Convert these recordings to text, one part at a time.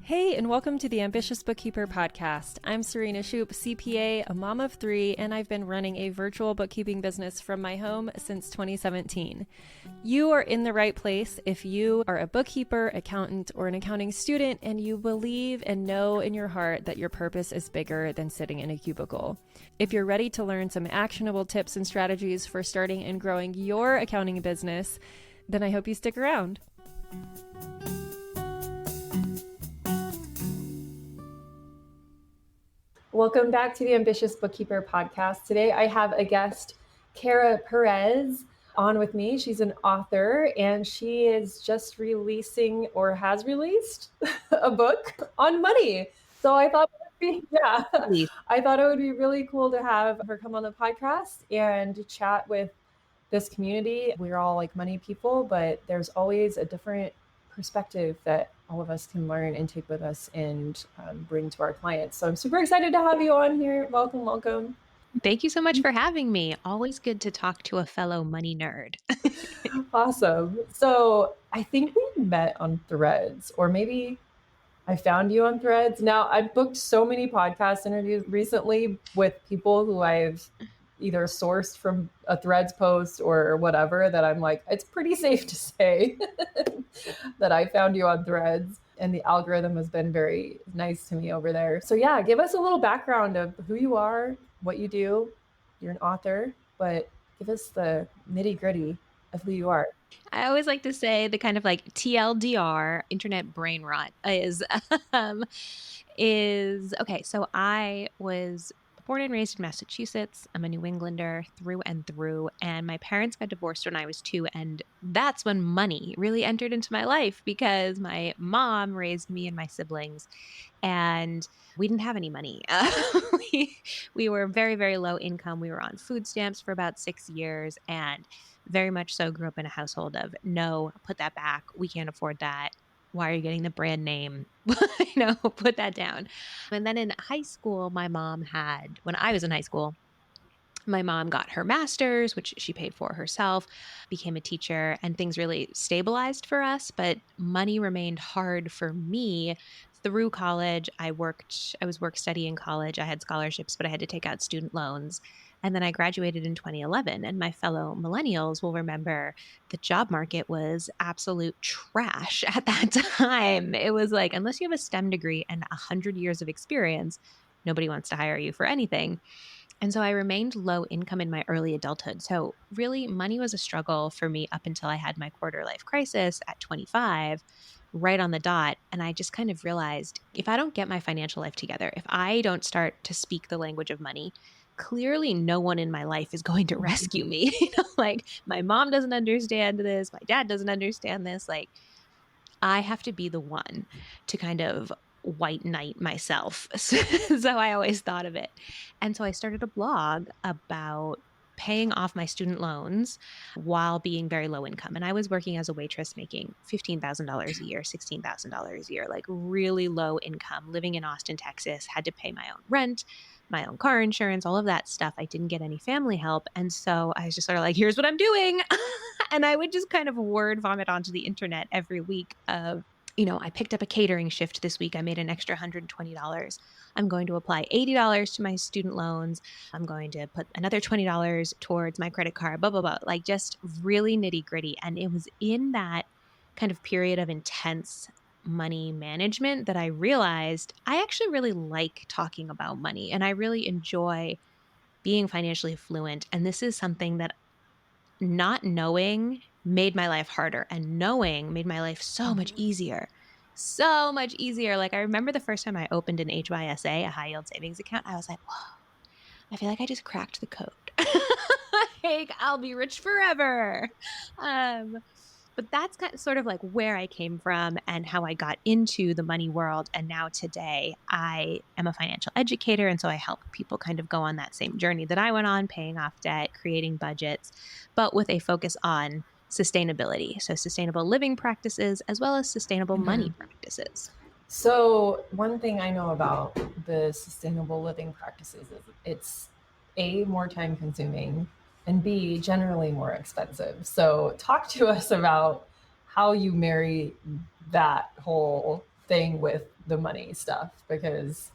Hey, and welcome to the Ambitious Bookkeeper Podcast. I'm Serena Shoup, CPA, a mom of three, and I've been running a virtual bookkeeping business from my home since 2017. You are in the right place if you are a bookkeeper, accountant, or an accounting student, and you believe and know in your heart that your purpose is bigger than sitting in a cubicle. If you're ready to learn some actionable tips and strategies for starting and growing your accounting business, then I hope you stick around. Welcome back to the Ambitious Bookkeeper Podcast. Today I have a guest, Kara Perez, on with me. She's an author and she is just releasing or has released a book on money. So I thought it would be really cool to have her come on the podcast and chat with this community. We're all like money people, but there's always a different perspective that all of us can learn and take with us and bring to our clients. So I'm super excited to have you on here. Welcome. Thank you so much for having me. Always good to talk to a fellow money nerd. Awesome. So I think we met on Threads, or maybe I found you on Threads. Now, I've booked so many podcast interviews recently with people who I've either sourced from a Threads post or whatever that I'm like, it's pretty safe to say that I found you on Threads, and the algorithm has been very nice to me over there. So yeah, give us a little background of who you are, what you do. You're an author, but give us the nitty gritty of who you are. I always like to say the kind of like TLDR, internet brain rot is okay. So I was born and raised in Massachusetts. I'm a New Englander through and through, and my parents got divorced when I was 2, and that's when money really entered into my life because my mom raised me and my siblings, and we didn't have any money. We were very, very low income. We were on food stamps for about 6 years, and very much so grew up in a household of, no, put that back. We can't afford that. Why are you getting the brand name? Put that down. And then in high school, when I was in high school, my mom got her master's, which she paid for herself, became a teacher, and things really stabilized for us. But money remained hard for me through college. I was work study in college. I had scholarships, but I had to take out student loans. And then I graduated in 2011, and my fellow millennials will remember the job market was absolute trash at that time. It was like, unless you have a STEM degree and 100 years of experience, nobody wants to hire you for anything. And so I remained low income in my early adulthood. So really, money was a struggle for me up until I had my quarter life crisis at 25, right on the dot. And I just kind of realized, if I don't get my financial life together, if I don't start to speak the language of money, clearly no one in my life is going to rescue me. Like my mom doesn't understand this. My dad doesn't understand this. Like I have to be the one to kind of white knight myself. So I always thought of it. And so I started a blog about paying off my student loans while being very low income. And I was working as a waitress making $15,000 a year, $16,000 a year, like really low income, living in Austin, Texas, had to pay my own rent, my own car insurance, all of that stuff. I didn't get any family help. And so I was just sort of like, here's what I'm doing. And I would just kind of word vomit onto the internet every week of, I picked up a catering shift this week. I made an extra $120. I'm going to apply $80 to my student loans. I'm going to put another $20 towards my credit card, blah, blah, blah. Like just really nitty gritty. And it was in that kind of period of intense money management that I realized I actually really like talking about money and I really enjoy being financially fluent. And this is something that not knowing made my life harder, and knowing made my life so much easier. So much easier. Like I remember the first time I opened an HYSA, a high yield savings account, I was like, whoa, I feel like I just cracked the code. Like I'll be rich forever. But that's sort of like where I came from and how I got into the money world. And now today I am a financial educator. And so I help people kind of go on that same journey that I went on, paying off debt, creating budgets, but with a focus on sustainability. So sustainable living practices as well as sustainable money practices. So one thing I know about the sustainable living practices is it's A, more time consuming, and B, generally more expensive. So talk to us about how you marry that whole thing with the money stuff, because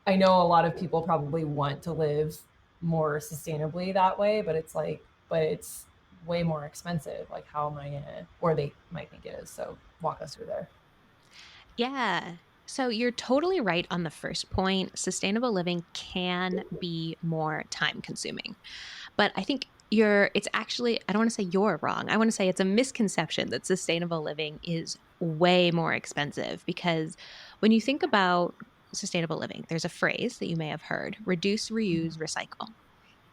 I know a lot of people probably want to live more sustainably that way, but it's like, but it's way more expensive. Like, how am I gonna, or they might think it is. So walk us through there. Yeah. So you're totally right on the first point. Sustainable living can be more time consuming. But I think it's actually, I don't want to say you're wrong. I want to say it's a misconception that sustainable living is way more expensive, because when you think about sustainable living, there's a phrase that you may have heard: reduce, reuse, recycle.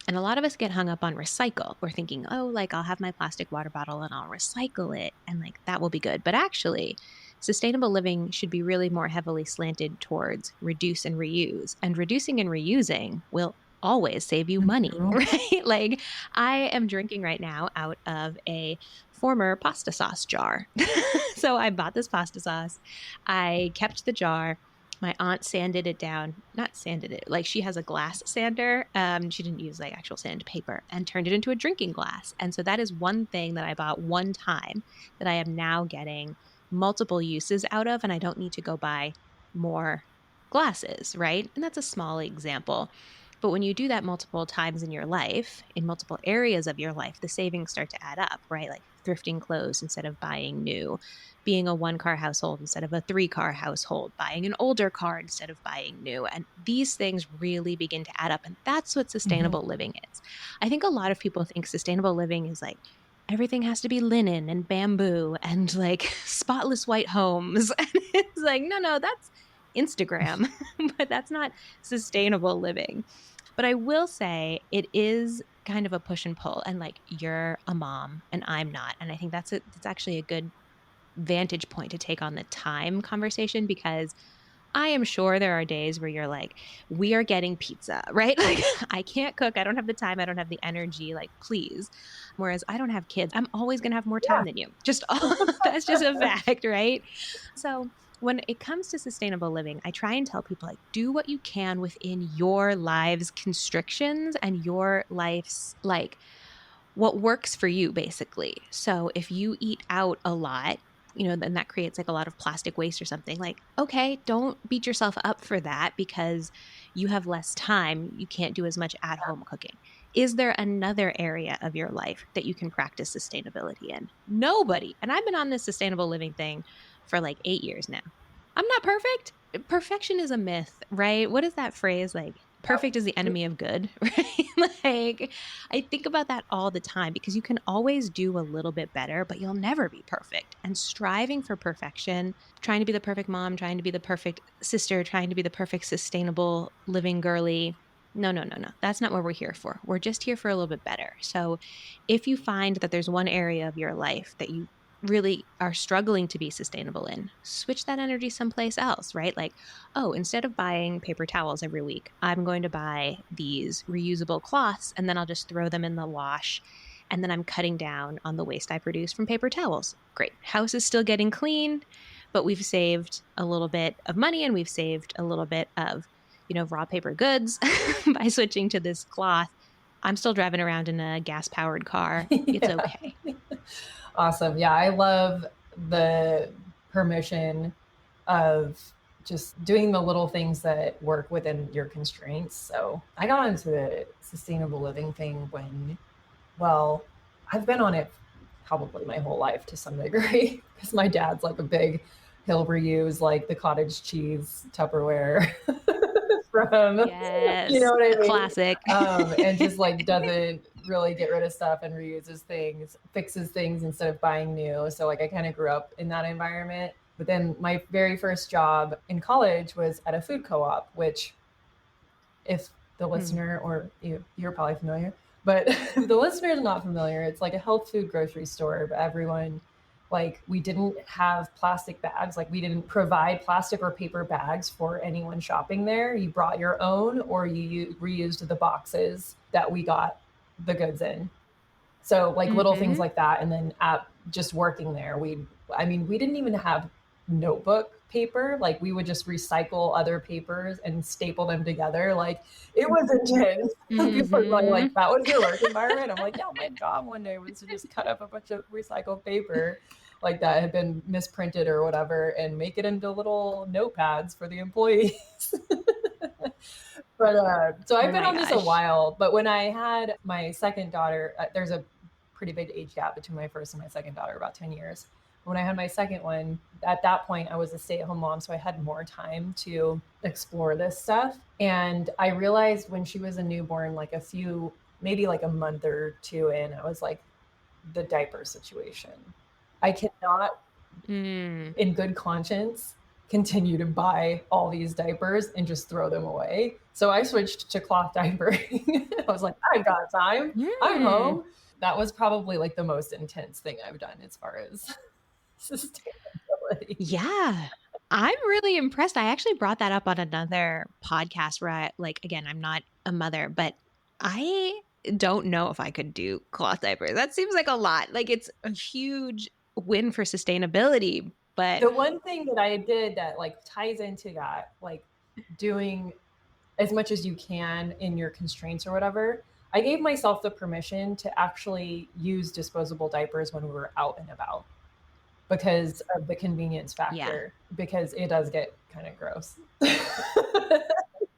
And a lot of us get hung up on recycle. We're thinking, oh, like I'll have my plastic water bottle and I'll recycle it and like that will be good. But actually, sustainable living should be really more heavily slanted towards reduce and reuse. And reducing and reusing will always save you money, Mhm. right? Like I am drinking right now out of a former pasta sauce jar. So I bought this pasta sauce. I kept the jar. My aunt sanded it down, not sanded it, like she has a glass sander. She didn't use like actual sandpaper, and turned it into a drinking glass. And so that is one thing that I bought one time that I am now getting multiple uses out of, and I don't need to go buy more glasses, right? And that's a small example. But when you do that multiple times in your life, in multiple areas of your life, the savings start to add up, right? Like thrifting clothes instead of buying new, being a 1-car household instead of a 3-car household, buying an older car instead of buying new. And these things really begin to add up. And that's what Mhm. sustainable living is. I think a lot of people think sustainable living is like everything has to be linen and bamboo and like spotless white homes. And it's like, no, that's Instagram, but that's not sustainable living. But I will say it is kind of a push and pull. And like you're a mom and I'm not. And I think that's actually a good vantage point to take on the time conversation, because I am sure there are days where you're like, we are getting pizza, right? Like, I can't cook. I don't have the time. I don't have the energy. Like, please. Whereas I don't have kids. I'm always going to have more Yeah. time than you. Just that's just a fact, right? So, when it comes to sustainable living, I try and tell people like, do what you can within your lives' constrictions and your life's like what works for you, basically. So if you eat out a lot, then that creates like a lot of plastic waste or something. Like, okay, don't beat yourself up for that because you have less time. You can't do as much at home cooking. Is there another area of your life that you can practice sustainability in? Nobody. And I've been on this sustainable living thing for like 8 years now. I'm not perfect. Perfection is a myth, right? What is that phrase like? Perfect is the enemy of good, right? Like, I think about that all the time because you can always do a little bit better, but you'll never be perfect. And striving for perfection, trying to be the perfect mom, trying to be the perfect sister, trying to be the perfect sustainable living girly. No. That's not what we're here for. We're just here for a little bit better. So if you find that there's one area of your life that you really are struggling to be sustainable in, switch that energy someplace else, right? Like, oh, instead of buying paper towels every week, I'm going to buy these reusable cloths and then I'll just throw them in the wash. And then I'm cutting down on the waste I produce from paper towels. Great. House is still getting cleaned, but we've saved a little bit of money and we've saved a little bit of, raw paper goods by switching to this cloth. I'm still driving around in a gas powered car. It's Yeah. okay. Awesome. Yeah, I love the permission of just doing the little things that work within your constraints. So I got into the sustainable living thing when, well, I've been on it probably my whole life to some degree because my dad's like a big, he'll reuse like the cottage cheese Tupperware from, you Yes. know what A I mean? classic. And just like doesn't really get rid of stuff and reuses things, fixes things instead of buying new. So like I kind of grew up in that environment. But then my very first job in college was at a food co-op, which if the Hmm. listener or you're probably familiar, but if the listener is not familiar, it's like a health food grocery store. But everyone, like, we didn't have plastic bags. Like, we didn't provide plastic or paper bags for anyone shopping there. You brought your own, or you reused the boxes that we got the goods in. So like little things Mm-hmm. like that. And then at just working there, we didn't even have notebook paper. Like we would just recycle other papers and staple them together. Like it was intense. People are like, Mm-hmm. that was your work environment. I'm like, yeah, my job one day was to just cut up a bunch of recycled paper. like that had been misprinted or whatever and make it into little notepads for the employees. But so I've Oh been my on this a gosh. while, but when I had my second daughter, there's a pretty big age gap between my first and my second daughter, about 10 years. When I had my second one, at that point, I was a stay-at-home mom, so I had more time to explore this stuff. And I realized when she was a newborn, like maybe like a month or two in, I was like, the diaper situation. I cannot, in good conscience, continue to buy all these diapers and just throw them away. So I switched to cloth diapering. I was like, I've got time. I'm Mm. home. That was probably like the most intense thing I've done as far as sustainability. Yeah. I'm really impressed. I actually brought that up on another podcast where again, I'm not a mother, but I don't know if I could do cloth diapers. That seems like a lot. Like it's a huge win for sustainability, but The one thing that I did that like ties into that, like doing as much as you can in your constraints or whatever, I gave myself the permission to actually use disposable diapers when we were out and about because of the convenience yeah. factor, because it does get kind of gross.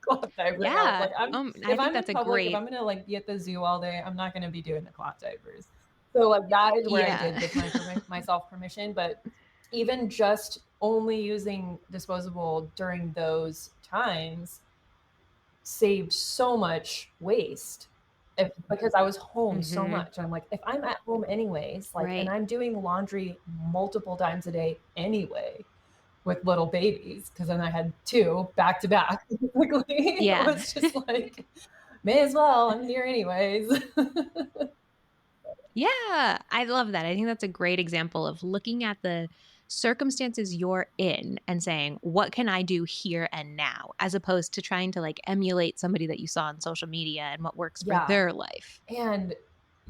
Cloth diapering. I was Yeah. like, I if think I'm that's in a public, if great, I'm gonna like be at the zoo all day, I'm not gonna be doing the cloth diapers. So like that is where I did yeah. give myself permission. But even just only using disposable during those times saved so much waste because I was home so hmm much. I'm like, if I'm at home anyways, like, and Right. I'm doing laundry multiple times a day anyway with little babies, because then I had two back to back. It Yeah. was just like, may as well. I'm here anyways. Yeah, I love that. I think that's a great example of looking at the circumstances you're in and saying, what can I do here and now? As opposed to trying to like emulate somebody that you saw on social media and what works for Yeah. their life. And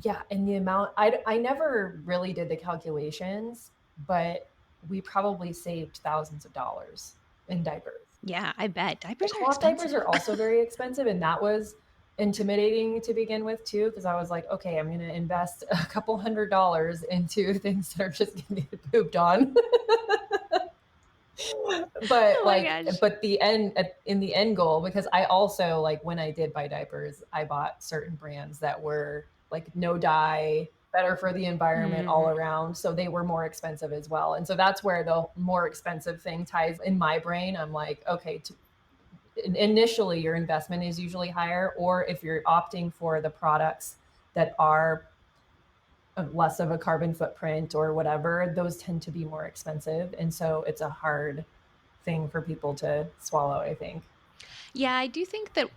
yeah, and the amount, I never really did the calculations, but we probably saved thousands of dollars in diapers. Yeah, I bet. The Diapers are cloth diapers are expensive. also very expensive, and that was intimidating to begin with too, because I was like, okay, I'm going to invest a couple $100 into things that are just going to get pooped on. Oh my gosh. But in the end goal, because I also like when I did buy diapers, I bought certain brands that were like no dye, better for the environment all hmm around, so they were more expensive as well. And so that's where the more expensive thing ties in my brain. I'm like, okay, initially your investment is usually higher, or if you're opting for the products that are less of a carbon footprint or whatever, those tend to be more expensive. And so it's a hard thing for people to swallow, I think. Yeah, I do think that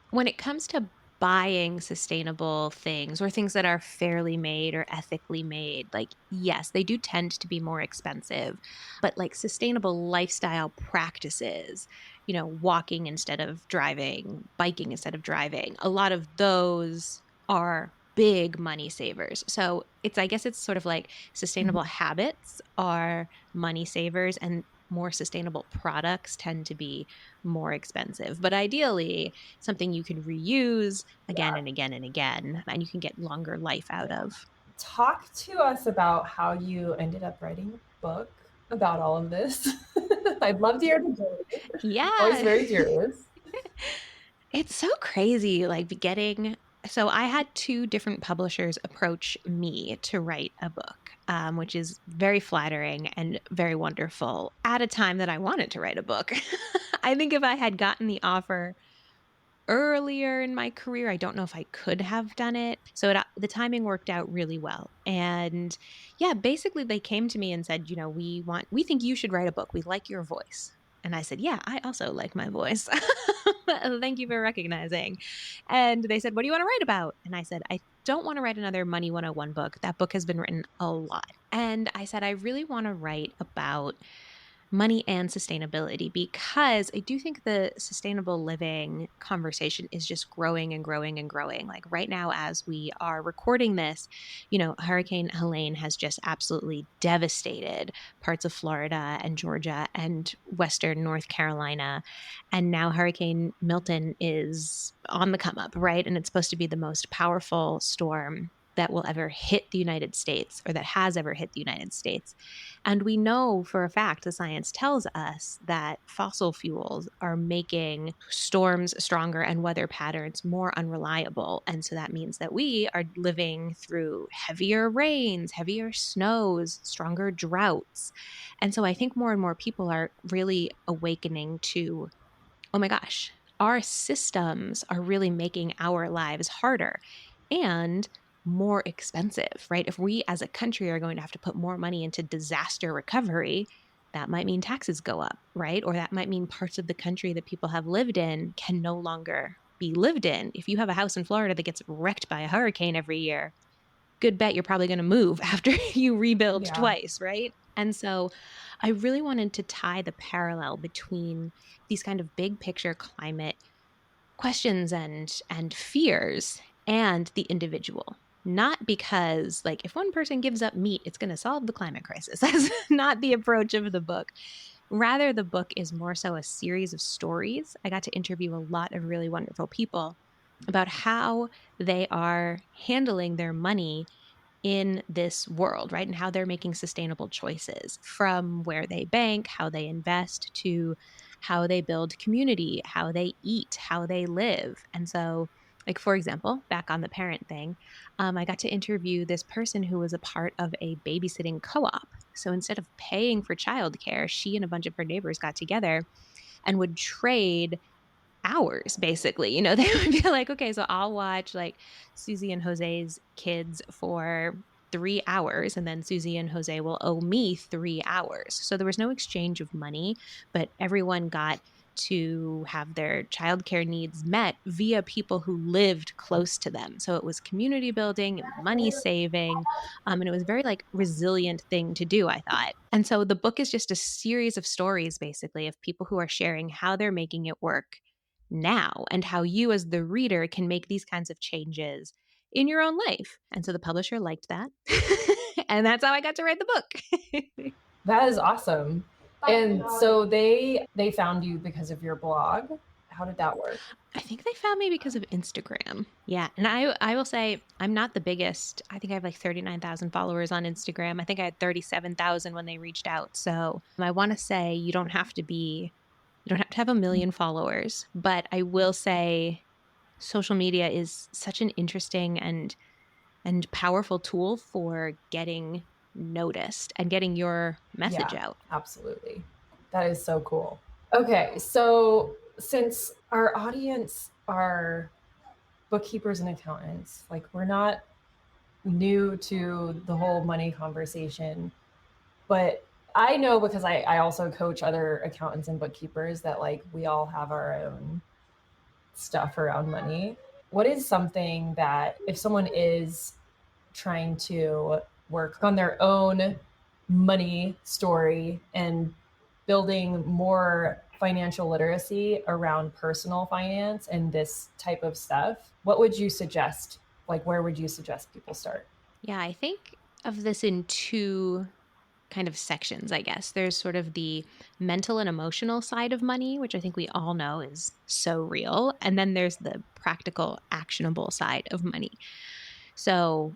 when it comes to buying sustainable things or things that are fairly made or ethically made, like, yes, they do tend to be more expensive, but like sustainable lifestyle practices, walking instead of driving, biking instead of driving, a lot of those are big money savers. So I guess it's sort of like sustainable habits are money savers and more sustainable products tend to be more expensive. But ideally, something you can reuse again Yeah. and again and again, and you can get longer life out Yeah. of. Talk to us about how you ended up writing a book about all of this. I'd love to hear the journey. Always Yeah. very curious. It's so crazy, like getting. So I had two different publishers approach me to write a book, which is very flattering and very wonderful at a time that I wanted to write a book. I think if I had gotten the offer earlier in my career, I don't know if I could have done it. So the timing worked out really well. And yeah, basically they came to me and said, we think you should write a book. We like your voice. And I said, yeah, I also like my voice. Thank you for recognizing. And they said, what do you want to write about? And I said, I don't want to write another Money 101 book. That book has been written a lot. And I said, I really want to write about money and sustainability, because I do think the sustainable living conversation is just growing and growing and growing. Like right now, as we are recording this, Hurricane Helene has just absolutely devastated parts of Florida and Georgia and Western North Carolina. And now Hurricane Milton is on the come up, right? And it's supposed to be the most powerful storm that will ever hit the United States or that has ever hit the United States. And we know for a fact, the science tells us that fossil fuels are making storms stronger and weather patterns more unreliable. And so that means that we are living through heavier rains, heavier snows, stronger droughts. And so I think more and more people are really awakening to, oh my gosh, our systems are really making our lives harder and more expensive, right? If we as a country are going to have to put more money into disaster recovery, that might mean taxes go up, right? Or that might mean parts of the country that people have lived in can no longer be lived in. If you have a house in Florida that gets wrecked by a hurricane every year, good bet you're probably going to move after you rebuild Yeah. twice, right? And so I really wanted to tie the parallel between these kind of big picture climate questions and fears and the individual. Not because, like, if one person gives up meat, it's going to solve the climate crisis. That's not the approach of the book. Rather, the book is more so a series of stories. I got to interview a lot of really wonderful people about how they are handling their money in this world, right? And how they're making sustainable choices, from where they bank, how they invest, to how they build community, how they eat, how they live. And so, like, for example, back on the parent thing, I got to interview this person who was a part of a babysitting co op. So instead of paying for childcare, she and a bunch of her neighbors got together and would trade hours, basically. They would be like, okay, so I'll watch like Susie and Jose's kids for 3 hours, and then Susie and Jose will owe me 3 hours. So there was no exchange of money, but everyone got to have their childcare needs met via people who lived close to them. So it was community building, it was money saving, and it was a very like resilient thing to do, I thought. And so the book is just a series of stories, basically, of people who are sharing how they're making it work now and how you as the reader can make these kinds of changes in your own life. And so the publisher liked that. And that's how I got to write the book. That is awesome. And so they found you because of your blog. How did that work? I think they found me because of Instagram. Yeah. And I will say I'm not the biggest. I think I have like 39,000 followers on Instagram. I think I had 37,000 when they reached out. So I want to say you don't have to have a million followers, but I will say social media is such an interesting and powerful tool for getting noticed and getting your message out. Absolutely. That is so cool. Okay, so since our audience are bookkeepers and accountants, like we're not new to the whole money conversation, but I know because I also coach other accountants and bookkeepers that like we all have our own stuff around money. What is something that if someone is trying to work on their own money story and building more financial literacy around personal finance and this type of stuff, what would you suggest? Like, where would you suggest people start? Yeah, I think of this in two kind of sections, I guess. There's sort of the mental and emotional side of money, which I think we all know is so real. And then there's the practical, actionable side of money. So,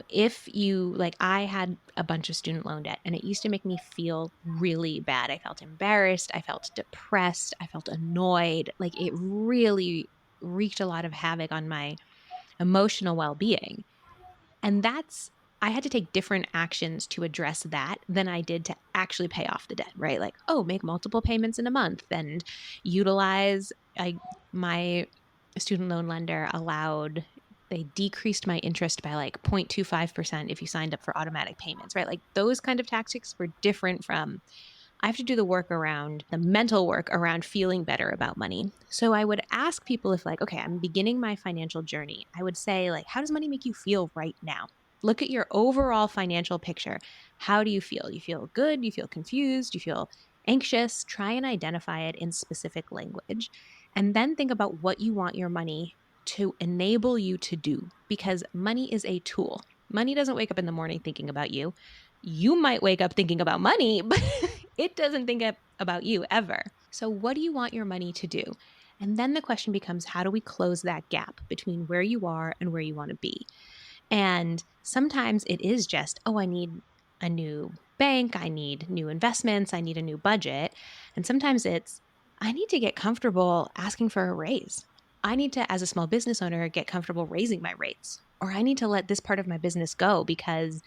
if you like, I had a bunch of student loan debt and it used to make me feel really bad. I felt embarrassed. I felt depressed. I felt annoyed. Like it really wreaked a lot of havoc on my emotional well being. And I had to take different actions to address that than I did to actually pay off the debt, right? Like, make multiple payments in a month and utilize my student loan lender they decreased my interest by like 0.25% if you signed up for automatic payments, right? Like those kind of tactics were different from I have to do the mental work around feeling better about money. So I would ask people if like, okay, I'm beginning my financial journey. I would say like, how does money make you feel right now? Look at your overall financial picture. How do you feel? You feel good? You feel confused? You feel anxious? Try and identify it in specific language. And then think about what you want your money to enable you to do, because money is a tool. Money doesn't wake up in the morning thinking about you. You might wake up thinking about money, but it doesn't think about you ever. So what do you want your money to do? And then the question becomes, how do we close that gap between where you are and where you want to be? And sometimes it is just, oh, I need a new bank, I need new investments, I need a new budget. And sometimes it's, I need to get comfortable asking for a raise. I need to, as a small business owner, get comfortable raising my rates. Or I need to let this part of my business go because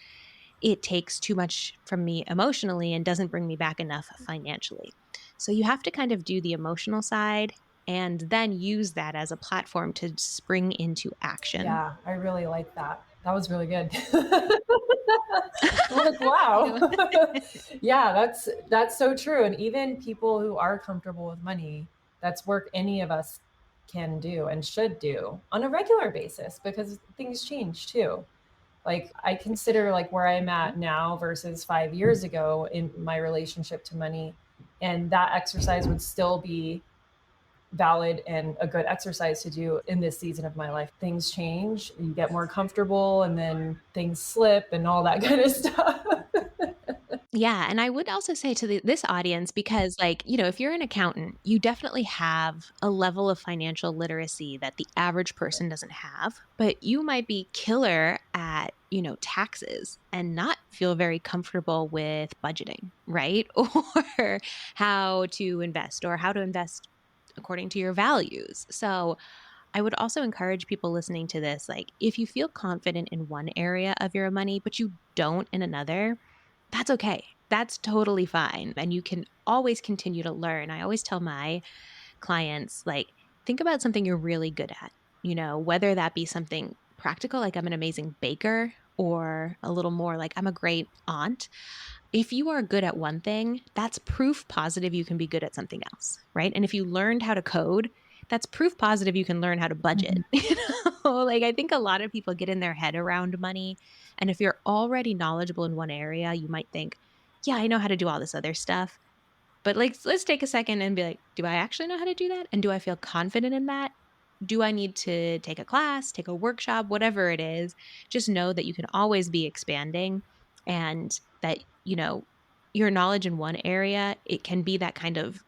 it takes too much from me emotionally and doesn't bring me back enough financially. So you have to kind of do the emotional side and then use that as a platform to spring into action. Yeah, I really like that. That was really good. I'm like, wow. Yeah, that's so true. And even people who are comfortable with money, that's work any of us can do and should do on a regular basis because things change too. Like I consider like where I'm at now versus 5 years ago in my relationship to money, and that exercise would still be valid and a good exercise to do in this season of my life. Things change, you get more comfortable, and then things slip and all that kind of stuff. Yeah, and I would also say to this audience, because like, you know, if you're an accountant, you definitely have a level of financial literacy that the average person doesn't have, but you might be killer at, you know, taxes and not feel very comfortable with budgeting, right? Or how to invest or how to invest according to your values. So, I would also encourage people listening to this, like if you feel confident in one area of your money, but you don't in another, that's okay. That's totally fine. And you can always continue to learn. I always tell my clients, like, think about something you're really good at, you know, whether that be something practical, like I'm an amazing baker, or a little more like I'm a great aunt. If you are good at one thing, that's proof positive you can be good at something else, right? And if you learned how to code, that's proof positive you can learn how to budget. Mhm. You know, like I think a lot of people get in their head around money. And if you're already knowledgeable in one area, you might think, yeah, I know how to do all this other stuff. But like, let's take a second and be like, do I actually know how to do that? And do I feel confident in that? Do I need to take a class, take a workshop, whatever it is? Just know that you can always be expanding and that, you know, your knowledge in one area, it can be that kind of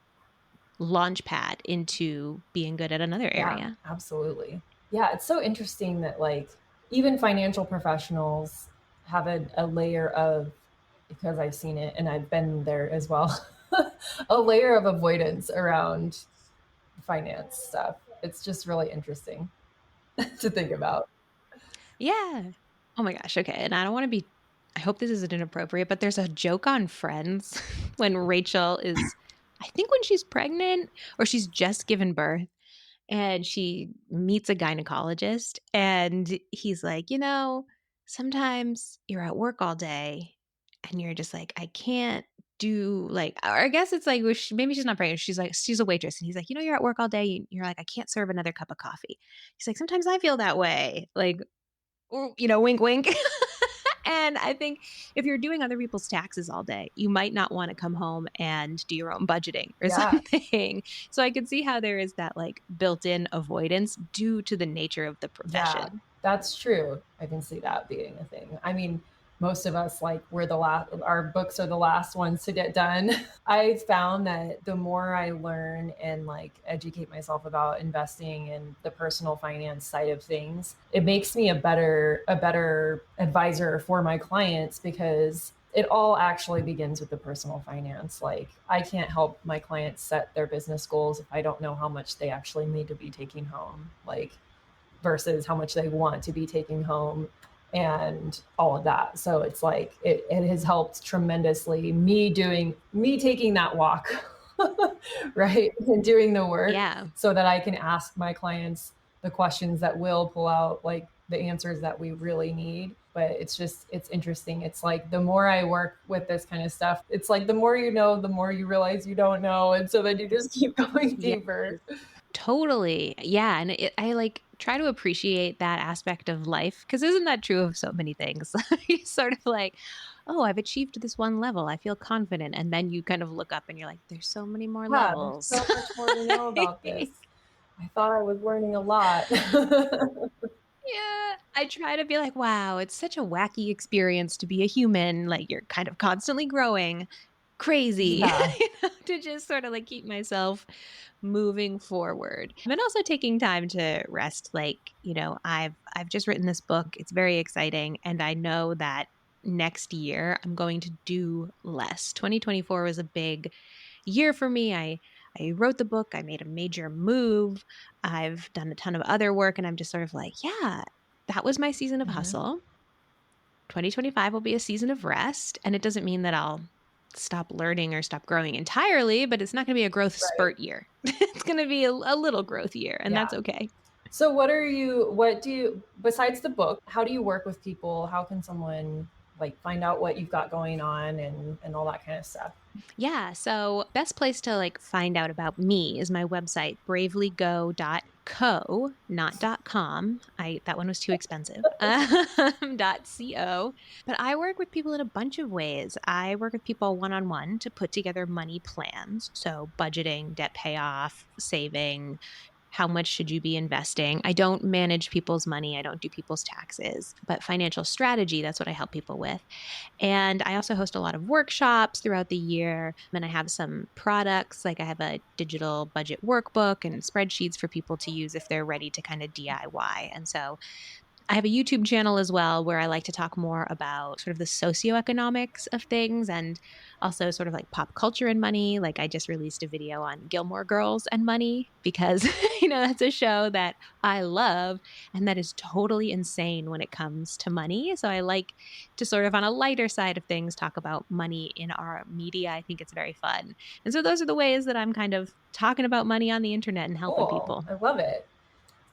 launch pad into being good at another Yeah, area. absolutely. Yeah, it's so interesting that like even financial professionals have a layer of, because I've seen it and I've been there as well, a layer of avoidance around finance stuff. It's just really interesting to think about. Yeah. Oh my gosh. Okay. And I don't want to be, I hope this isn't inappropriate, but there's a joke on Friends when Rachel is, I think when she's pregnant or she's just given birth and she meets a gynecologist and he's like, you know, sometimes you're at work all day and you're just like, I can't do like, or I guess it's like, maybe she's not pregnant. She's like, she's a waitress. And he's like, you know, you're at work all day. You're like, I can't serve another cup of coffee. He's like, sometimes I feel that way. Like, or, you know, wink, wink. And I think if you're doing other people's taxes all day, you might not want to come home and do your own budgeting or Yeah. something. So I could see how there is that like built in avoidance due to the nature of the Yeah, profession. that's true. I can see that being a thing. I mean, most of us, like, we're the last, our books are the last ones to get done. I found that the more I learn and like educate myself about investing and the personal finance side of things, it makes me a better advisor for my clients because it all actually begins with the personal finance. Like, I can't help my clients set their business goals if I don't know how much they actually need to be taking home. Like, versus how much they want to be taking home and all of that. So it's like it has helped tremendously me taking that walk, right? And doing the work Yeah. so that I can ask my clients the questions that will pull out like the answers that we really need. But it's interesting. It's like the more I work with this kind of stuff, it's like the more you know, the more you realize you don't know. And so then you just keep going Yeah. deeper. Totally. Yeah. And I like try to appreciate that aspect of life because isn't that true of so many things? You sort of like, oh, I've achieved this one level. I feel confident. And then you kind of look up and you're like, there's so many more Yeah, there's levels. so much more to know about this. I thought I was learning a lot. Yeah, I try to be like, wow, it's such a wacky experience to be a human. Like you're kind of constantly growing. crazy Yeah. to just sort of like keep myself moving forward. And also taking time to rest. Like, I've just written this book. It's very exciting. And I know that next year I'm going to do less. 2024 was a big year for me. I wrote the book. I made a major move. I've done a ton of other work. And I'm just sort of like, yeah, that was my season of hustle. 2025 will be a season of rest. And it doesn't mean that I'll stop learning or stop growing entirely, but it's not going to be a growth spurt year. It's going to be a little growth year, and that's okay. So what do you, besides the book, how do you work with people? How can someone like find out what you've got going on and all that kind of stuff? Yeah. So best place to like find out about me is my website, bravelygo.co, not .com. That one was too expensive. .co. But I work with people in a bunch of ways. I work with people one-on-one to put together money plans. So budgeting, debt payoff, saving, how much should you be investing? I don't manage people's money. I don't do people's taxes, but financial strategy, that's what I help people with. And I also host a lot of workshops throughout the year. And I have some products, like I have a digital budget workbook and spreadsheets for people to use if they're ready to kind of DIY. And so I have a YouTube channel as well where I like to talk more about sort of the socioeconomics of things and also sort of like pop culture and money. Like I just released a video on Gilmore Girls and money because, that's a show that I love and that is totally insane when it comes to money. So I like to sort of on a lighter side of things talk about money in our media. I think it's very fun. And so those are the ways that I'm kind of talking about money on the internet and helping people. I love it.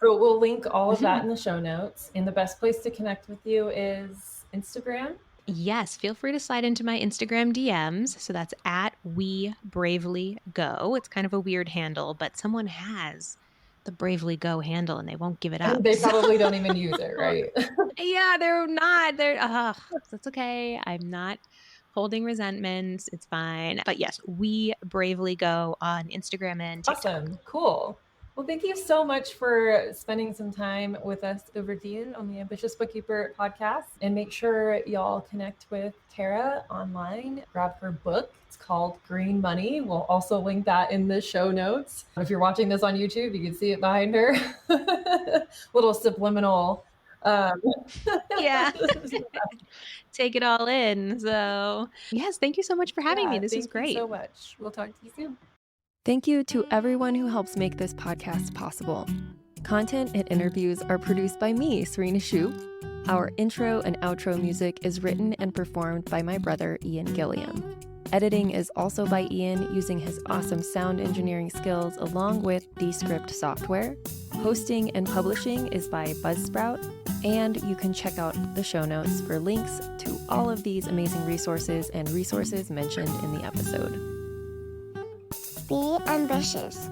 So we'll link all of that in the show notes. And the best place to connect with you is Instagram. Yes, feel free to slide into my Instagram DMs. So that's @WeBravellyGo. It's kind of a weird handle, but someone has the Bravely Go handle and they won't give it up. And they probably don't even use it, right? Yeah, they're not. That's okay. I'm not holding resentments. It's fine. But yes, We Bravely Go on Instagram and TikTok. Awesome. Cool. Well, thank you so much for spending some time with us over Dean on the Ambitious Bookkeeper podcast. And make sure y'all connect with Kara online. Grab her book. It's called Green Money. We'll also link that in the show notes. If you're watching this on YouTube, you can see it behind her. Little subliminal. Yeah. Take it all in. So yes, thank you so much for having me. This is great. Thank you so much. We'll talk to you soon. Thank you to everyone who helps make this podcast possible. Content and interviews are produced by me, Serena Shu. Our intro and outro music is written and performed by my brother, Ian Gilliam. Editing is also by Ian using his awesome sound engineering skills along with Descript software. Hosting and publishing is by Buzzsprout. And you can check out the show notes for links to all of these amazing resources and resources mentioned in the episode. Be ambitious.